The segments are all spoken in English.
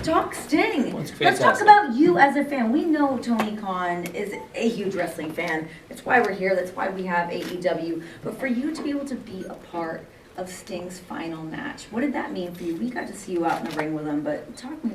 talk Sting. Well, Let's talk about you as a fan. We know Tony Khan is a huge wrestling fan. That's why we're here. That's why we have AEW. But for you to be able to be a part of Sting's final match, what did that mean for you? We got to see you out in the ring with him, but talk to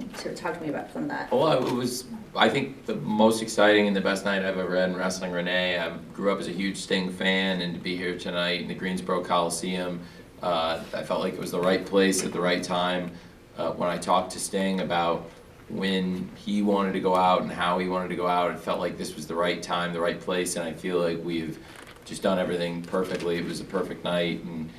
me about some of that. Well, it was, I think, the most exciting and the best night I've ever had in wrestling, Renee. I grew up as a huge Sting fan, and to be here tonight in the Greensboro Coliseum, I felt like it was the right place at the right time. When I talked to Sting about when he wanted to go out and how he wanted to go out, it felt like this was the right time, the right place, and I feel like we've just done everything perfectly. It was a perfect night, and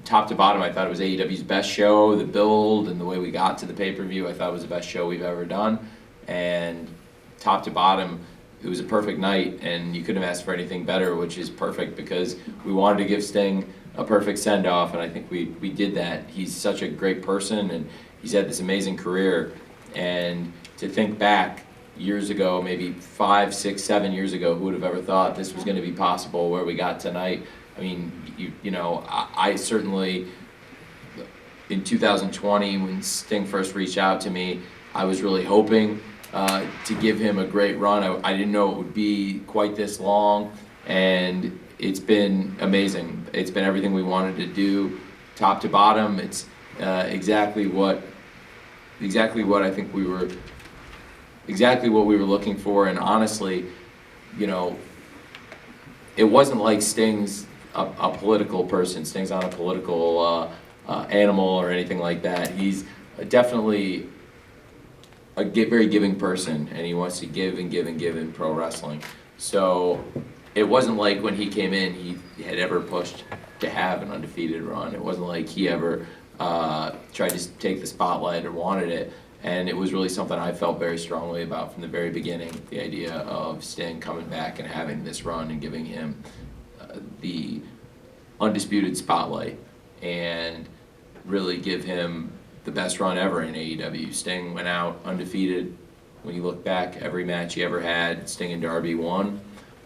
top to bottom, I thought it was AEW's best show. The build and the way we got to the pay-per-view, I thought it was the best show we've ever done. And top to bottom, it was a perfect night, and you couldn't have asked for anything better, which is perfect because we wanted to give Sting a perfect send-off, and I think we did that. He's such a great person, and he's had this amazing career. And to think back years ago, maybe 5, 6, 7 years ago, who would have ever thought this was going to be possible where we got tonight? I mean, you know, I certainly, in 2020, when Sting first reached out to me, I was really hoping to give him a great run. I didn't know it would be quite this long, and it's been amazing. It's been everything we wanted to do, top to bottom. It's exactly what I think we were, exactly what we were looking for. And honestly, you know, it wasn't like Sting's a political person. Sting's not a political animal or anything like that. He's definitely a very giving person, and he wants to give and give and give in pro wrestling. So it wasn't like when he came in, he had ever pushed to have an undefeated run. It wasn't like he ever tried to take the spotlight or wanted it. And it was really something I felt very strongly about from the very beginning, the idea of Sting coming back and having this run and giving him the undisputed spotlight and really give him the best run ever in AEW. Sting went out undefeated. When you look back, every match he ever had, Sting and Darby won.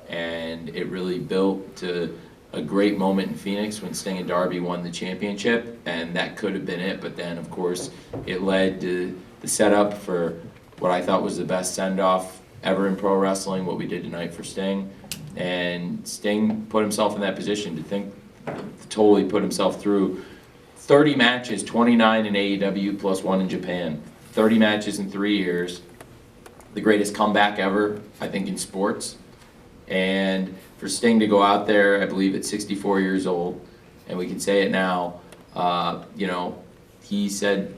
And it really built to a great moment in Phoenix when Sting and Darby won the championship, and that could have been it, but then of course it led to the setup for what I thought was the best send-off ever in pro wrestling, what we did tonight for Sting. And Sting put himself in that position to totally put himself through 30 matches, 29 in AEW plus 1 in Japan. 30 matches in 3 years. The greatest comeback ever, I think, in sports. And for Sting to go out there, I believe at 64 years old, and we can say it now, you know, he said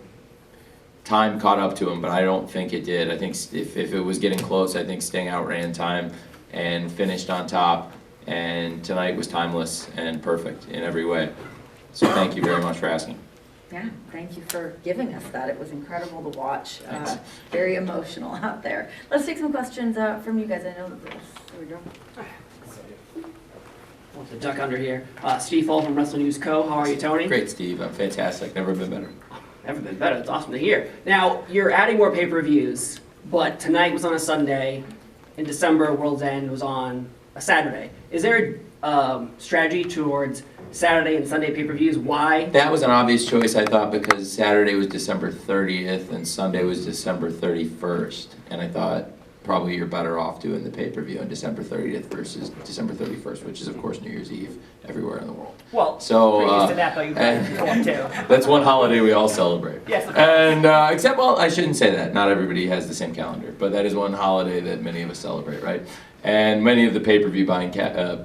time caught up to him, but I don't think it did. I think if it was getting close, I think Sting outran time and finished on top, and tonight was timeless and perfect in every way. So thank you very much for asking. Yeah, thank you for giving us that. It was incredible to watch. Very emotional out there. Let's take some questions from you guys. I know that this. There we go. Want to duck under here. Steve Hall from Wrestling News Co. How are you, Tony? Great, Steve. I'm fantastic. Never been better. Never been better. That's awesome to hear. Now, you're adding more pay-per-views, but tonight was on a Sunday. In December, World's End was on a Saturday. Is there a strategy towards Saturday and Sunday pay-per-views? Why? That was an obvious choice, I thought, because Saturday was December 30th and Sunday was December 31st. And I thought probably you're better off doing the pay-per-view on December 30th versus December 31st, which is, of course, New Year's Eve everywhere in the world. Well, so previous to that, though, you've done it before, too. That's one holiday we all celebrate. Yes. And except, well, I shouldn't say that. Not everybody has the same calendar, but that is one holiday that many of us celebrate, right? And many of the pay-per-view buying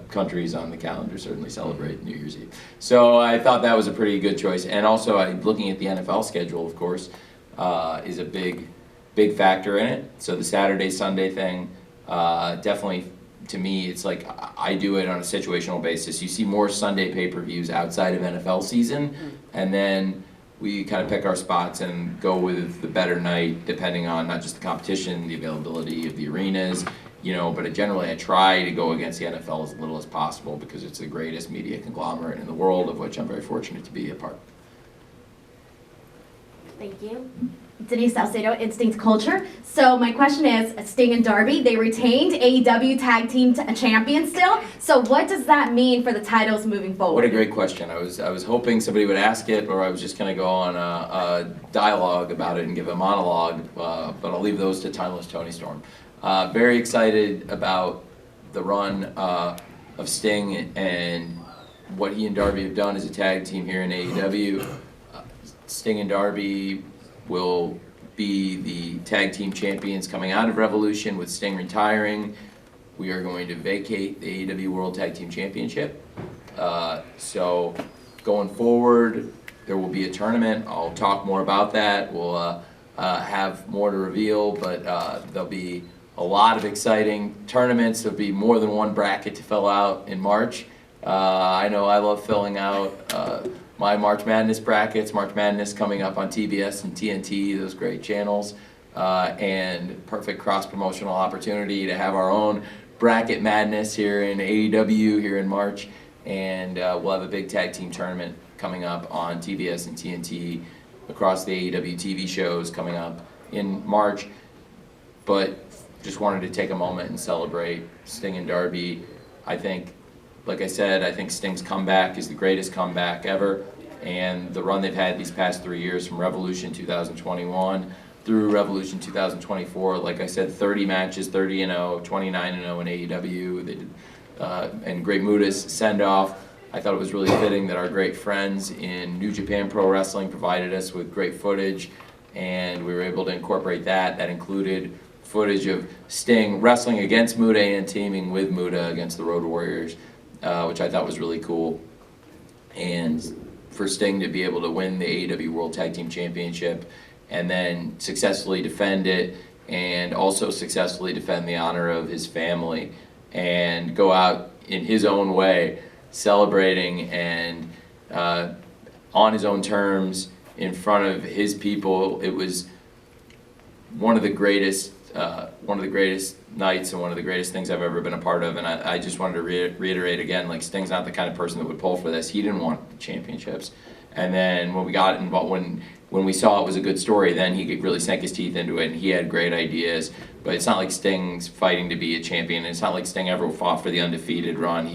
countries on the calendar certainly celebrate New Year's Eve. So I thought that was a pretty good choice. And also, looking at the NFL schedule, of course, is a big factor in it. So the Saturday, Sunday thing, definitely, to me, it's like I do it on a situational basis. You see more Sunday pay-per-views outside of NFL season, and then we kind of pick our spots and go with the better night, depending on not just the competition, the availability of the arenas, you know, but generally I try to go against the NFL as little as possible because it's the greatest media conglomerate in the world, of which I'm very fortunate to be a part. Thank you. Denise Salcedo, Instinct Culture. So my question is, Sting and Darby, they retained AEW Tag Team Champions still. So what does that mean for the titles moving forward? What a great question. I was hoping somebody would ask it, or I was just going to go on a dialogue about it and give a monologue, but I'll leave those to Timeless Tony Storm. Very excited about the run of Sting and what he and Darby have done as a tag team here in AEW. Sting and Darby will be the tag team champions coming out of Revolution with Sting retiring. We are going to vacate the AEW World Tag Team Championship. So going forward, there will be a tournament. I'll talk more about that. We'll have more to reveal, but there'll be a lot of exciting tournaments. There'll be more than one bracket to fill out in March. I know I love filling out my March Madness brackets. March Madness coming up on TBS and TNT, those great channels, and perfect cross-promotional opportunity to have our own bracket madness here in AEW here in March, and we'll have a big tag team tournament coming up on TBS and TNT across the AEW TV shows coming up in March. But just wanted to take a moment and celebrate Sting and Darby. I think, like I said, I think Sting's comeback is the greatest comeback ever, and the run they've had these past 3 years from Revolution 2021 through Revolution 2024, like I said, 30 matches, 30-0, 29-0 in AEW. They did, and Great Muda's send-off. I thought it was really fitting that our great friends in New Japan Pro Wrestling provided us with great footage, and we were able to incorporate that. That included footage of Sting wrestling against Muda and teaming with Muda against the Road Warriors, which I thought was really cool. And for Sting to be able to win the AEW World Tag Team Championship and then successfully defend it, and also successfully defend the honor of his family, and go out in his own way, celebrating and on his own terms in front of his people. It was one of the greatest nights and one of the greatest things I've ever been a part of. And I just wanted to reiterate again, like, Sting's not the kind of person that would pull for this. He didn't want the championships. And then when we got involved, when we saw it was a good story, then he really sank his teeth into it, and he had great ideas. But it's not like Sting's fighting to be a champion. It's not like Sting ever fought for the undefeated run.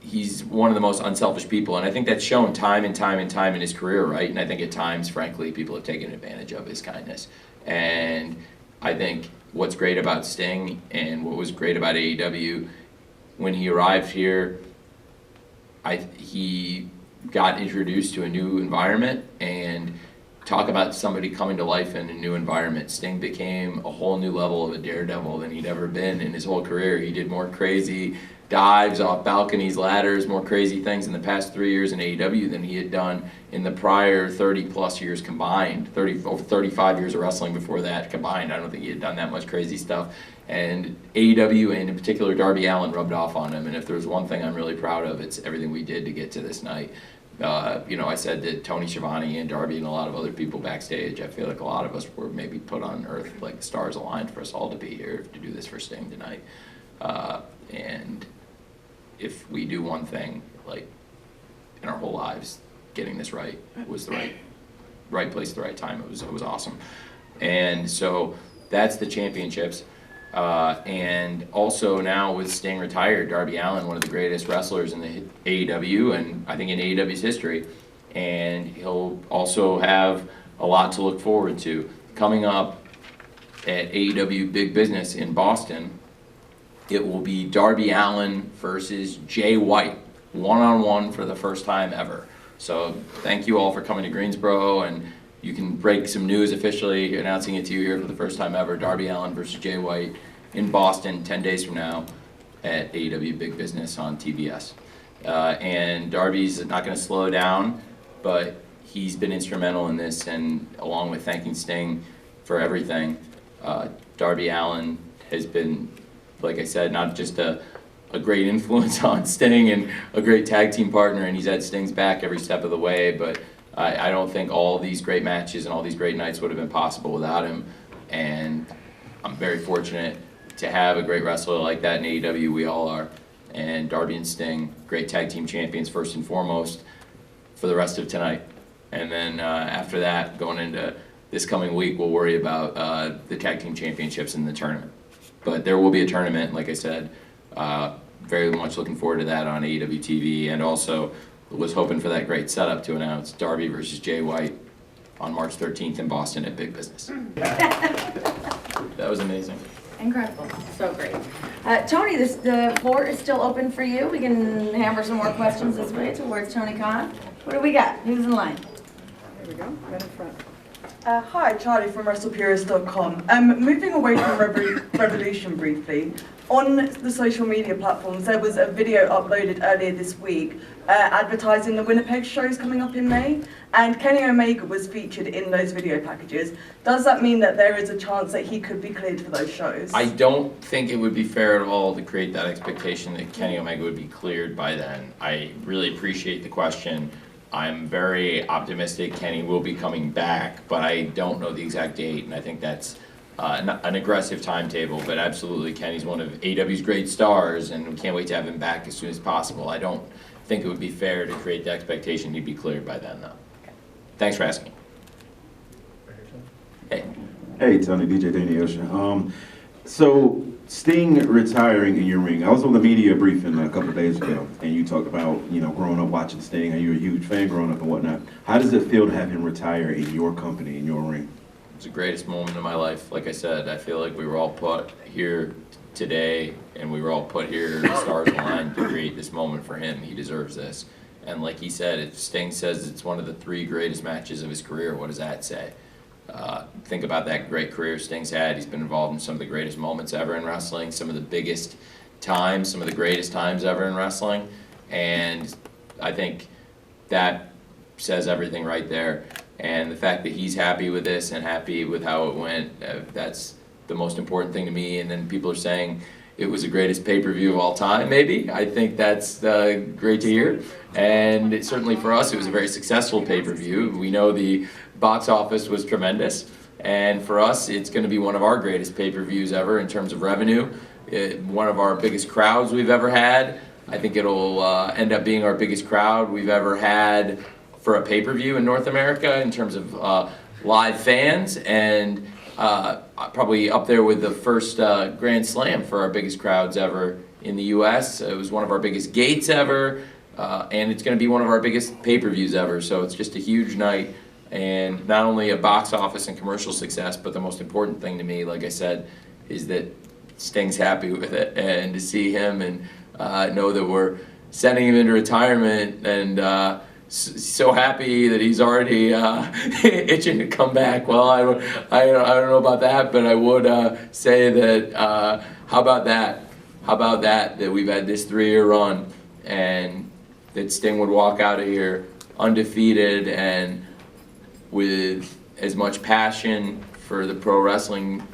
He's one of the most unselfish people, and I think that's shown time and time and time in his career, right? And I think at times, frankly, people have taken advantage of his kindness. And I think what's great about Sting and what was great about AEW, when he arrived here, he got introduced to a new environment, and talk about somebody coming to life in a new environment. Sting became a whole new level of a daredevil than he'd ever been in his whole career. He did more crazy dives off balconies, ladders, more crazy things in the past 3 years in AEW than he had done in the prior 30 plus years combined. Over 35 years of wrestling before that combined. I don't think he had done that much crazy stuff. And AEW, and in particular Darby Allin, rubbed off on him. And if there's one thing I'm really proud of, it's everything we did to get to this night. I said that Tony Schiavone and Darby and a lot of other people backstage, I feel like a lot of us were maybe put on earth, like the stars aligned for us all to be here to do this for Sting tonight. And if we do one thing, like, in our whole lives, getting this right was the right place at the right time. It was awesome. And so that's the championships. And also now with Sting retired, Darby Allin, one of the greatest wrestlers in the AEW, and I think in AEW's history. And he'll also have a lot to look forward to. Coming up at AEW Big Business in Boston, it will be Darby Allin versus Jay White, one-on-one for the first time ever. So thank you all for coming to Greensboro, and you can break some news officially, announcing it to you here for the first time ever. Darby Allin versus Jay White in Boston 10 days from now at AEW Big Business on TBS. And Darby's not going to slow down, but he's been instrumental in this, and along with thanking Sting for everything, Darby Allin has been, like I said, not just a great influence on Sting and a great tag team partner, and he's had Sting's back every step of the way, but I don't think all these great matches and all these great nights would have been possible without him. And I'm very fortunate to have a great wrestler like that in AEW. We all are. And Darby and Sting, great tag team champions first and foremost. for the rest of tonight. And then after that, going into this coming week, we'll worry about the tag team championships in the tournament. But there will be a tournament, like I said. Very much looking forward to that on AEW TV, and also was hoping for that great setup to announce Darby versus Jay White on March 13th in Boston at Big Business. That was amazing. Incredible, so great. Tony, the floor is still open for you. We can hammer some more questions this way towards Tony Khan. What do we got? Who's in line? There we go, right in front. Hi, Charlie from WrestlePurist.com. Moving away from Revolution briefly, on the social media platforms, there was a video uploaded earlier this week advertising the Winnipeg shows coming up in May, and Kenny Omega was featured in those video packages. Does that mean that there is a chance that he could be cleared for those shows? I don't think it would be fair at all to create that expectation that Kenny Omega would be cleared by then. I really appreciate the question. I'm very optimistic Kenny will be coming back, but I don't know the exact date, and I think that's an aggressive timetable, but absolutely Kenny's one of AEW's great stars, and we can't wait to have him back as soon as possible. I don't think it would be fair to create the expectation he'd be cleared by then, though. Thanks for asking. Hey. Hey, Tony, DJ Danny Ocean. So, Sting retiring in your ring. I was on the media briefing a couple of days ago, and you talked about, growing up watching Sting, and you're a huge fan growing up and whatnot. How does it feel to have him retire in your company, in your ring? It's the greatest moment of my life. Like I said, I feel like we were all put here today, and we were all put here, the stars aligned to create this moment for him. He deserves this. And like he said, if Sting says it's one of the 3 greatest matches of his career, what does that say? Think about that great career Sting's had. He's been involved in some of the greatest moments ever in wrestling, some of the biggest times, some of the greatest times ever in wrestling. And I think that says everything right there. And the fact that he's happy with this and happy with how it went, that's the most important thing to me. And then people are saying it was the greatest pay-per-view of all time, maybe. I think that's great to hear. And certainly for us, it was a very successful pay-per-view. We know the box office was tremendous. And for us, it's going to be one of our greatest pay-per-views ever in terms of revenue. One of our biggest crowds we've ever had. I think it'll end up being our biggest crowd we've ever had for a pay-per-view in North America in terms of live fans, and probably up there with the first Grand Slam for our biggest crowds ever in the U.S. It was one of our biggest gates ever, and it's going to be one of our biggest pay-per-views ever. So it's just a huge night, and not only a box office and commercial success, but the most important thing to me, like I said, is that Sting's happy with it, and to see him and know that we're sending him into retirement, and so happy that he's already itching to come back. Well, I don't know about that, but I would say that how about that? How about that we've had this 3-year run, and that Sting would walk out of here undefeated and with as much passion for the pro wrestling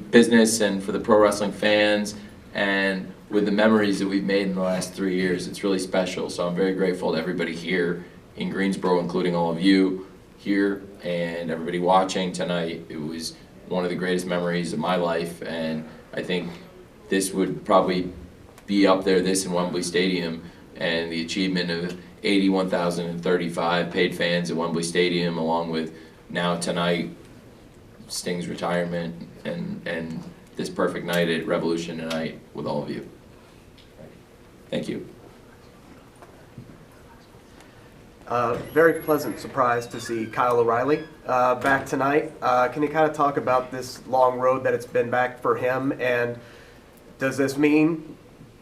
business and for the pro wrestling fans, and with the memories that we've made in the last 3 years. It's really special. So I'm very grateful to everybody here in Greensboro, including all of you here and everybody watching tonight. It was one of the greatest memories of my life, and I think this would probably be up there, this in Wembley Stadium, and the achievement of 81,035 paid fans at Wembley Stadium, along with now tonight Sting's retirement and this perfect night at Revolution tonight with all of you. Thank you. Very pleasant surprise to see Kyle O'Reilly back tonight. Can you kind of talk about this long road that it's been back for him, and does this mean,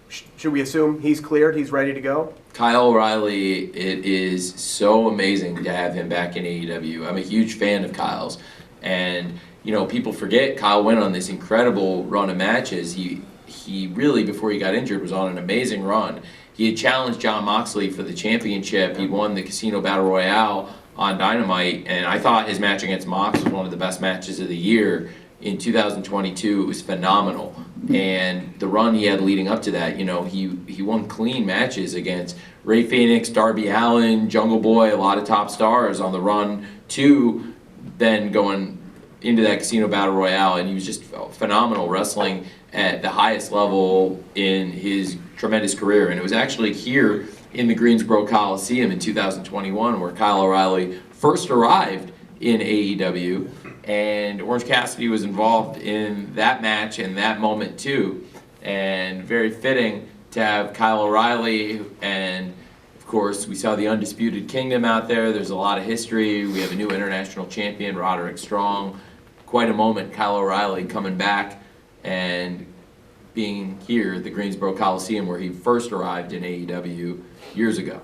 should we assume he's cleared, he's ready to go? Kyle O'Reilly, it is so amazing to have him back in AEW. I'm a huge fan of Kyle's, and people forget Kyle went on this incredible run of matches. He really, before he got injured, was on an amazing run. He had challenged Jon Moxley for the championship. He won the Casino Battle Royale on Dynamite, and I thought his match against Mox was one of the best matches of the year. In 2022, it was phenomenal. And the run he had leading up to that, he won clean matches against Ray Phoenix, Darby Allin, Jungle Boy, a lot of top stars on the run to then going into that Casino Battle Royale, and he was just phenomenal wrestling at the highest level in his tremendous career. And it was actually here in the Greensboro Coliseum in 2021, where Kyle O'Reilly first arrived in AEW, and Orange Cassidy was involved in that match and that moment too, and very fitting to have Kyle O'Reilly, and of course we saw the Undisputed Kingdom out there. There's a lot of history. We have a new international champion, Roderick Strong. Quite a moment, Kyle O'Reilly coming back and being here at the Greensboro Coliseum where he first arrived in AEW years ago.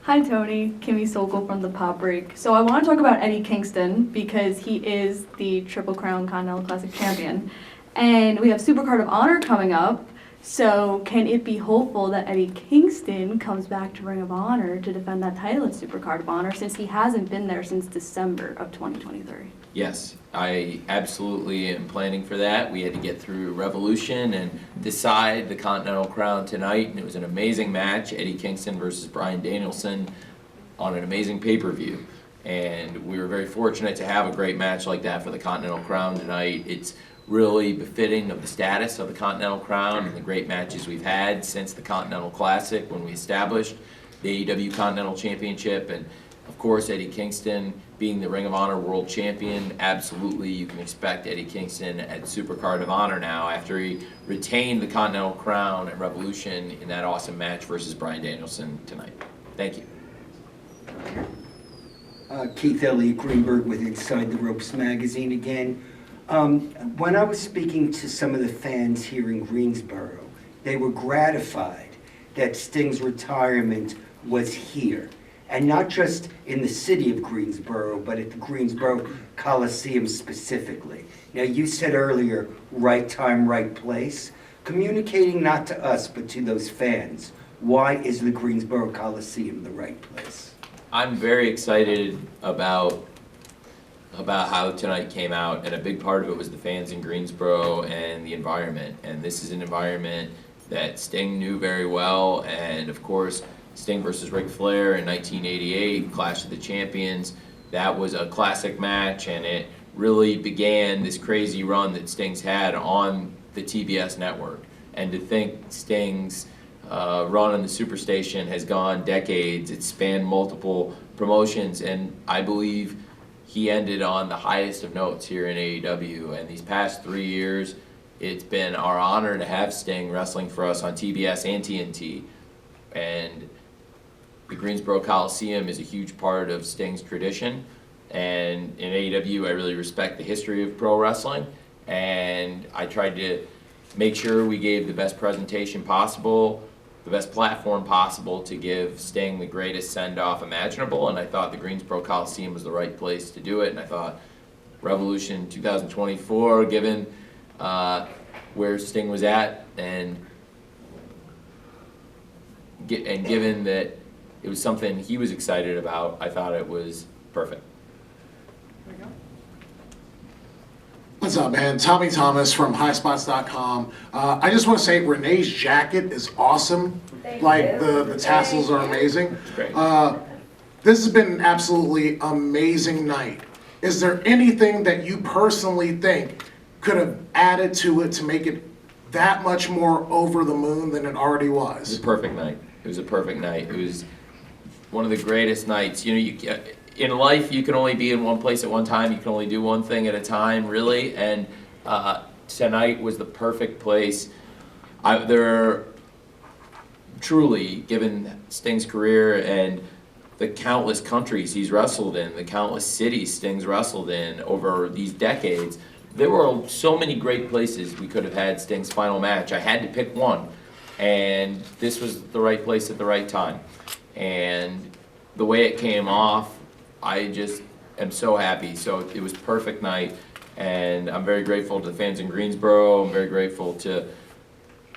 Hi Tony, Kimmy Sokol from the Pop Break. So I want to talk about Eddie Kingston because he is the Triple Crown Continental Classic champion. And we have Supercard of Honor coming up. So can it be hopeful that Eddie Kingston comes back to Ring of Honor to defend that title at Supercard of Honor since he hasn't been there since December of 2023? Yes, I absolutely am planning for that. We had to get through Revolution and decide the Continental Crown tonight, and it was an amazing match, Eddie Kingston versus Bryan Danielson, on an amazing pay-per-view. And we were very fortunate to have a great match like that for the Continental Crown tonight. It's really befitting of the status of the Continental Crown and the great matches we've had since the Continental Classic when we established the AEW Continental Championship. And of course, Eddie Kingston being the Ring of Honor World Champion, absolutely you can expect Eddie Kingston at Supercard of Honor now after he retained the Continental Crown at Revolution in that awesome match versus Bryan Danielson tonight. Thank you. Keith Elliott Greenberg with Inside the Ropes magazine again. When I was speaking to some of the fans here in Greensboro, they were gratified that Sting's retirement was here. And not just in the city of Greensboro, but at the Greensboro Coliseum specifically. Now, you said earlier, right time, right place. Communicating not to us, but to those fans, why is the Greensboro Coliseum the right place? I'm very excited about how tonight came out, and a big part of it was the fans in Greensboro and the environment. And this is an environment that Sting knew very well, and of course, Sting versus Ric Flair in 1988, Clash of the Champions. That was a classic match, and it really began this crazy run that Sting's had on the TBS network. And to think Sting's run on the Superstation has gone decades, it's spanned multiple promotions, and I believe he ended on the highest of notes here in AEW. And these past 3 years, it's been our honor to have Sting wrestling for us on TBS and TNT. And the Greensboro Coliseum is a huge part of Sting's tradition, and in AEW I really respect the history of pro wrestling, and I tried to make sure we gave the best presentation possible, the best platform possible to give Sting the greatest send-off imaginable, and I thought the Greensboro Coliseum was the right place to do it, and I thought Revolution 2024, given where Sting was at, and given that it was something he was excited about, I thought it was perfect. What's up, man? Tommy Thomas from highspots.com. I just want to say Renee's jacket is awesome. The tassels are amazing. Great. This has been an absolutely amazing night. Is there anything that you personally think could have added to it to make it that much more over the moon than it already It was was? a perfect night. It was a perfect night. It was one of the greatest nights. You know, in life, you can only be in one place at one time. You can only do one thing at a time, really. And tonight was the perfect place. Truly, given Sting's career and the countless countries he's wrestled in, the countless cities Sting's wrestled in over these decades, there were so many great places we could have had Sting's final match. I had to pick one, and this was the right place at the right time. And the way it came off, I just am so happy. So it was a perfect night, and I'm very grateful to the fans in Greensboro. I'm very grateful to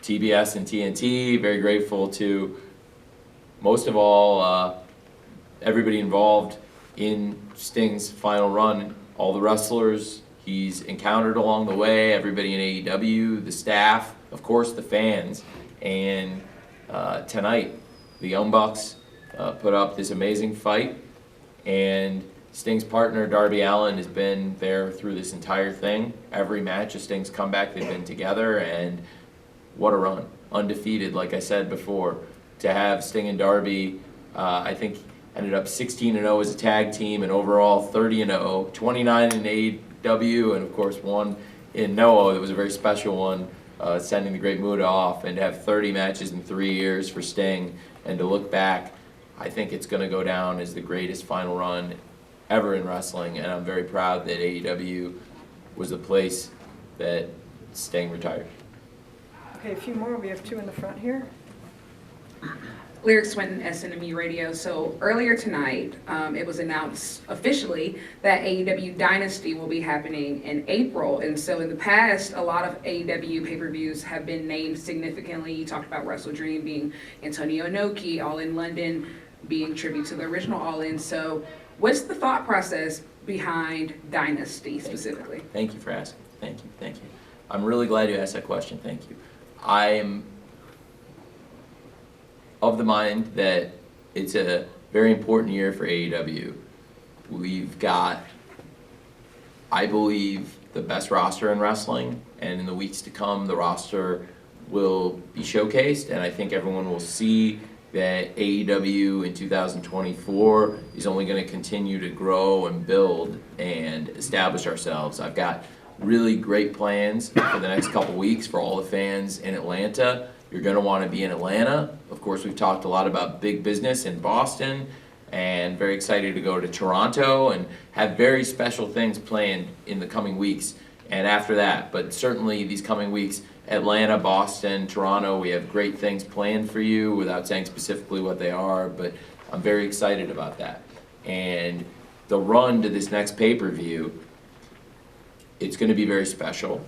TBS and TNT. Very grateful to, most of all, everybody involved in Sting's final run, all the wrestlers he's encountered along the way, everybody in AEW, the staff, of course the fans. And tonight, the Young Bucks put up this amazing fight, and Sting's partner, Darby Allin, has been there through this entire thing. Every match of Sting's comeback, they've been together, and what a run. Undefeated, like I said before. To have Sting and Darby, I think, ended up 16-0 as a tag team, and overall 30-0, 29 in AEW, and of course one in NOAH. It was a very special one, sending the Great Muta off, and to have 30 matches in 3 years for Sting, and to look back, I think it's going to go down as the greatest final run ever in wrestling, and I'm very proud that AEW was the place that Sting retired. Okay, a few more. We have two in the front here. Lyric Swinton, SNME Radio. So earlier tonight, it was announced officially that AEW Dynasty will be happening in April. And so in the past, a lot of AEW pay-per-views have been named significantly. You talked about Wrestle Dream being Antonio Inoki, All in London being tribute to the original All In. So what's the thought process behind Dynasty specifically? Thank you for asking. Thank you. I'm really glad you asked that question. Thank you. I'm of the mind that it's a very important year for AEW. We've got, I believe, the best roster in wrestling, and in the weeks to come, the roster will be showcased, and I think everyone will see that AEW in 2024 is only going to continue to grow and build and establish ourselves. I've got really great plans for the next couple weeks for all the fans in Atlanta. You're going to want to be in Atlanta. Of course, we've talked a lot about big business in Boston, and very excited to go to Toronto and have very special things planned in the coming weeks and after that. But certainly these coming weeks, Atlanta, Boston, Toronto, we have great things planned for you without saying specifically what they are, but I'm very excited about that. And the run to this next pay-per-view, it's going to be very special,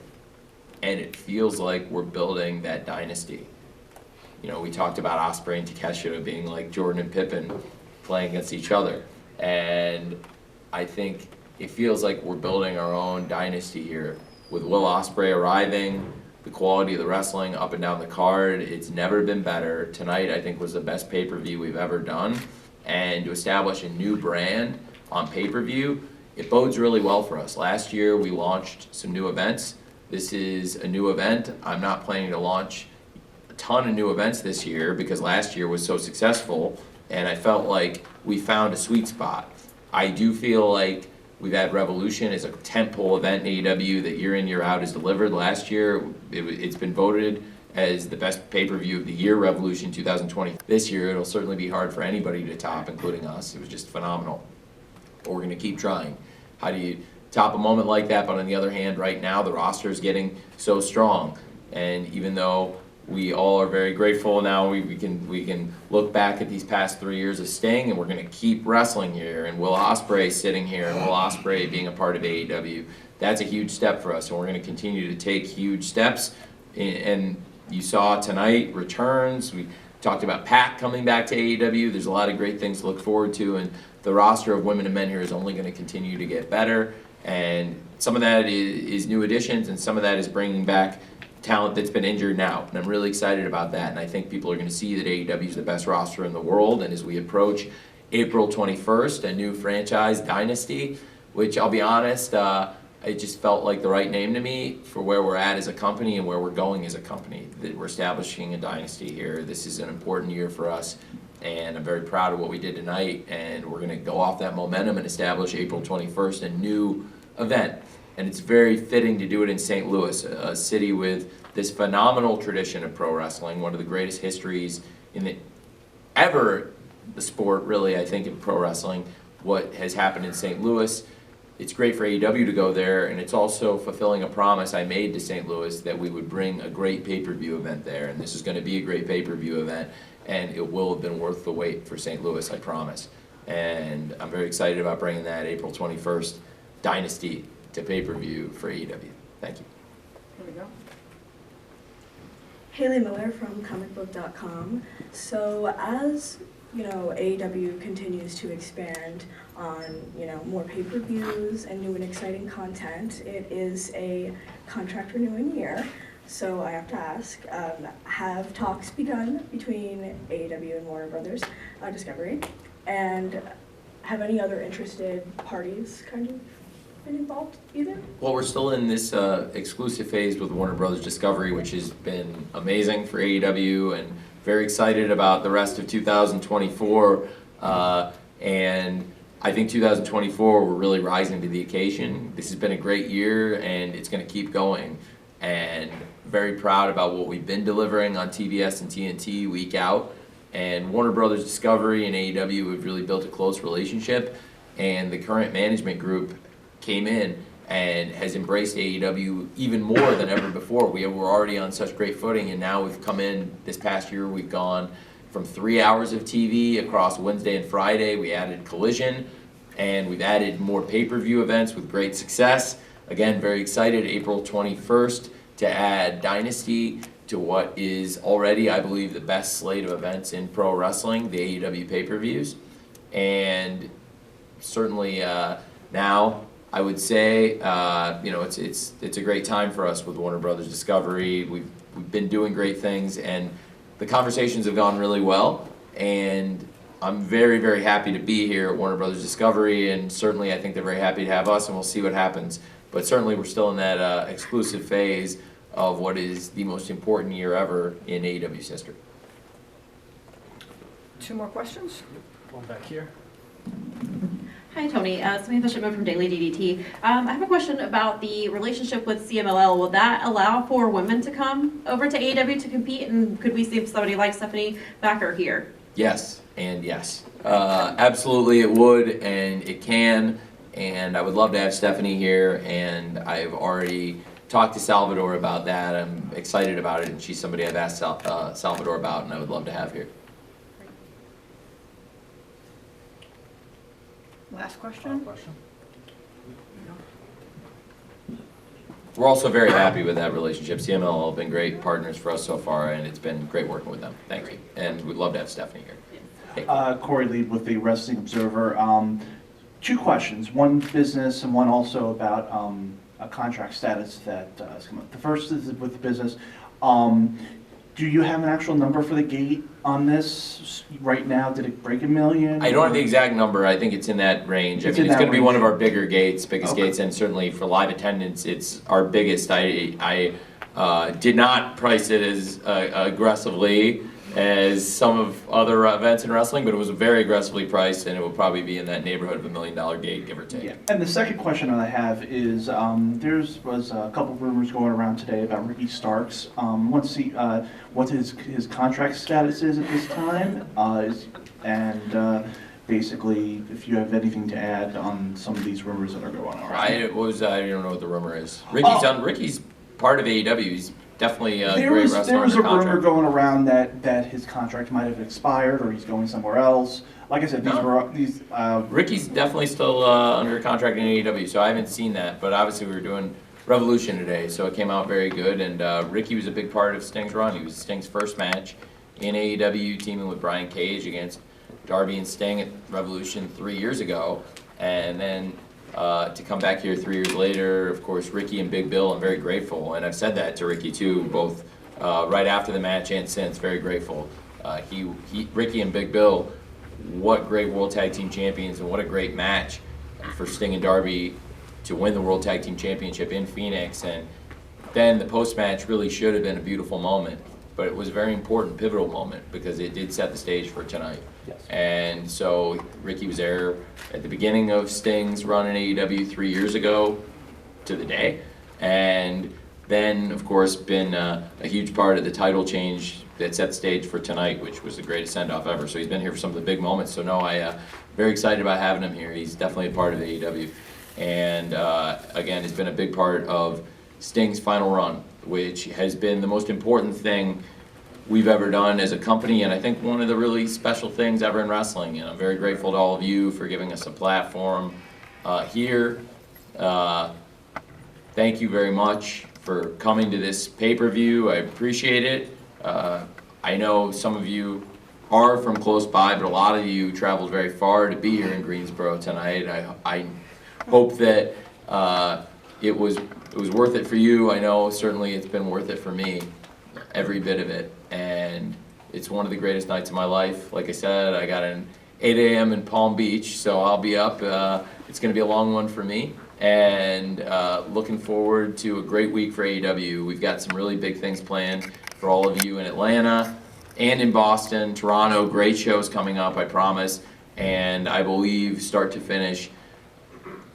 and it feels like we're building that dynasty. You know, we talked about Ospreay and Takeshita being like Jordan and Pippen playing against each other, and I think it feels like we're building our own dynasty here. With Will Ospreay arriving, the quality of the wrestling up and down the card, it's never been better. Tonight, I think, was the best pay-per-view we've ever done, and to establish a new brand on pay-per-view, it bodes really well for us. Last year, we launched some new events. This is a new event. I'm not planning to launch a ton of new events this year because last year was so successful, and I felt like we found a sweet spot. I do feel like we've had Revolution as a tentpole event in AEW that year in, year out is delivered. Last year, it's been voted as the best pay-per-view of the year, Revolution 2020. This year, it'll certainly be hard for anybody to top, including us. It was just phenomenal. But we're going to keep trying. How do you top a moment like that? But on the other hand, right now, the roster is getting so strong. And even though we all are very grateful now, we can look back at these past 3 years of Sting, and we're going to keep wrestling here. And Will Ospreay sitting here, and Will Ospreay being a part of AEW, that's a huge step for us. And we're going to continue to take huge steps. And you saw tonight returns. We talked about Pat coming back to AEW. There's a lot of great things to look forward to, and the roster of women and men here is only going to continue to get better. And some of that is new additions, and some of that is bringing back talent that's been injured now. And I'm really excited about that. And I think people are going to see that AEW is the best roster in the world. And as we approach April 21st, a new franchise, Dynasty, which I'll be honest, it just felt like the right name to me for where we're at as a company and where we're going as a company. That we're establishing a dynasty here. This is an important year for us, and I'm very proud of what we did tonight, and we're going to go off that momentum and establish April 21st, a new event. And it's very fitting to do it in St. Louis, a city with this phenomenal tradition of pro wrestling, one of the greatest histories in the sport, really, I think, in pro wrestling, what has happened in St. Louis. It's great for AEW to go there, and it's also fulfilling a promise I made to St. Louis that we would bring a great pay-per-view event there, and this is going to be a great pay-per-view event, and it will have been worth the wait for St. Louis, I promise. And I'm very excited about bringing that April 21st Dynasty to pay-per-view for AEW. Thank you. Here we go. Haley Miller from comicbook.com. So as AEW continues to expand on, more pay-per-views and new and exciting content, it is a contract renewing year. So I have to ask, have talks begun between AEW and Warner Brothers Discovery? And have any other interested parties kind of been involved either? Well, we're still in this exclusive phase with Warner Brothers Discovery, which has been amazing for AEW, and very excited about the rest of 2024. And I think 2024, we're really rising to the occasion. This has been a great year, and it's going to keep going. And very proud about what we've been delivering on TBS and TNT week out. And Warner Brothers Discovery and AEW have really built a close relationship. And the current management group came in and has embraced AEW even more than ever before. We were already on such great footing, and now we've come in this past year, we've gone from 3 hours of TV across Wednesday and Friday. We added Collision, and we've added more pay-per-view events with great success. Again, very excited, April 21st, to add Dynasty to what is already, I believe, the best slate of events in pro wrestling, the AEW pay-per-views. And certainly now, I would say, it's a great time for us with Warner Brothers Discovery. We've been doing great things, and the conversations have gone really well. And I'm very, very happy to be here at Warner Brothers Discovery, and certainly I think they're very happy to have us, and we'll see what happens. But certainly we're still in that exclusive phase of what is the most important year ever in AEW's history. 2 more questions? One back here. Hi, Tony. Samantha Shipman from Daily DDT. I have a question about the relationship with CMLL. Will that allow for women to come over to AEW to compete? And could we see somebody like Stephanie Backer here? Yes, and yes. Absolutely it would, and it can. And I would love to have Stephanie here, and I've already talked to Salvador about that. I'm excited about it, and she's somebody I've asked Salvador about, and I would love to have here. Last question? We're also very happy with that relationship. CMLL have been great partners for us so far, and it's been great working with them. Thank you. And we'd love to have Stephanie here. Corey Lee with the Wrestling Observer. 2 questions, one business and one also about a contract status that has come up. The first is with the business. Do you have an actual number for the gate on this right now? Did it break $1 million? I don't have the exact number. I think it's in that range. It's I mean, it's going to be range. one of our biggest gates, Okay. and certainly for live attendance, it's our biggest. I did not price it as aggressively as some of other events in wrestling, but it was very aggressively priced, and it will probably be in that neighborhood of $1 million gate, give or take. Yeah. And the second question that I have is, there was a couple of rumors going around today about Ricky Starks. Want to see what his contract status is at this time, basically, if you have anything to add on some of these rumors that are going on. I don't know what the rumor is. Ricky's part of AEW. He's definitely a great wrestler. There was a under rumor contract. going around that his contract might have expired or he's going somewhere else. Like I said, Ricky's definitely still under contract in AEW, so I haven't seen that. But obviously, we were doing Revolution today, so it came out very good. And Ricky was a big part of Sting's run. He was Sting's first match in AEW, teaming with Brian Cage against Darby and Sting at Revolution 3 years ago, and then to come back here 3 years later, of course, Ricky and Big Bill, I'm very grateful, and I've said that to Ricky too, both right after the match and since, very grateful. Ricky and Big Bill, what great World Tag Team Champions, and what a great match for Sting and Darby to win the World Tag Team Championship in Phoenix. And then the post-match really should have been a beautiful moment, but it was a very important, pivotal moment because it did set the stage for tonight. Yes. And so Ricky was there at the beginning of Sting's run in AEW 3 years ago to the day, and then, of course, been a huge part of the title change that set the stage for tonight, which was the greatest send-off ever. So he's been here for some of the big moments. So no, very excited about having him here. He's definitely a part of AEW, and again, it's been a big part of Sting's final run, which has been the most important thing we've ever done as a company, and I think one of the really special things ever in wrestling. And I'm very grateful to all of you for giving us a platform here. Thank you very much for coming to this pay-per-view. I appreciate it. I know some of you are from close by, but a lot of you traveled very far to be here in Greensboro tonight. I hope that it was worth it for you. I know certainly it's been worth it for me, every bit of it. And it's one of the greatest nights of my life. Like I said, I got an 8 a.m. in Palm Beach, so I'll be up. It's going to be a long one for me, and looking forward to a great week for AEW. We've got some really big things planned for all of you in Atlanta and in Boston, Toronto. Great shows coming up, I promise. And I believe start to finish,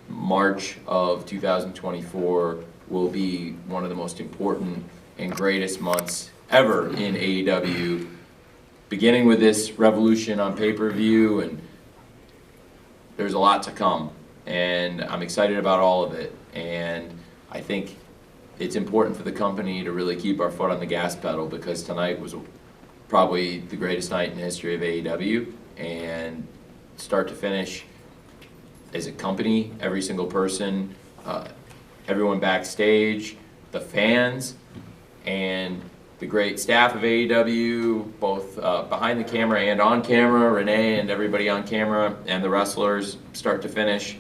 March of 2024 will be one of the most important and greatest months ever in AEW, beginning with this Revolution on pay-per-view, and there's a lot to come, and I'm excited about all of it. And I think it's important for the company to really keep our foot on the gas pedal, because tonight was probably the greatest night in the history of AEW, and start to finish, as a company, every single person, everyone backstage, the fans, and the great staff of AEW, both behind the camera and on camera, Renee and everybody on camera, and the wrestlers, start to finish,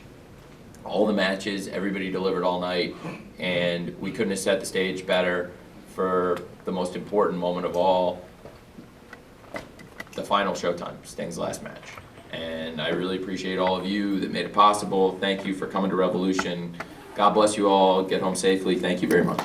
all the matches, everybody delivered all night, and we couldn't have set the stage better for the most important moment of all, the final Showtime, Sting's last match. And I really appreciate all of you that made it possible. Thank you for coming to Revolution. God bless you all. Get home safely. Thank you very much.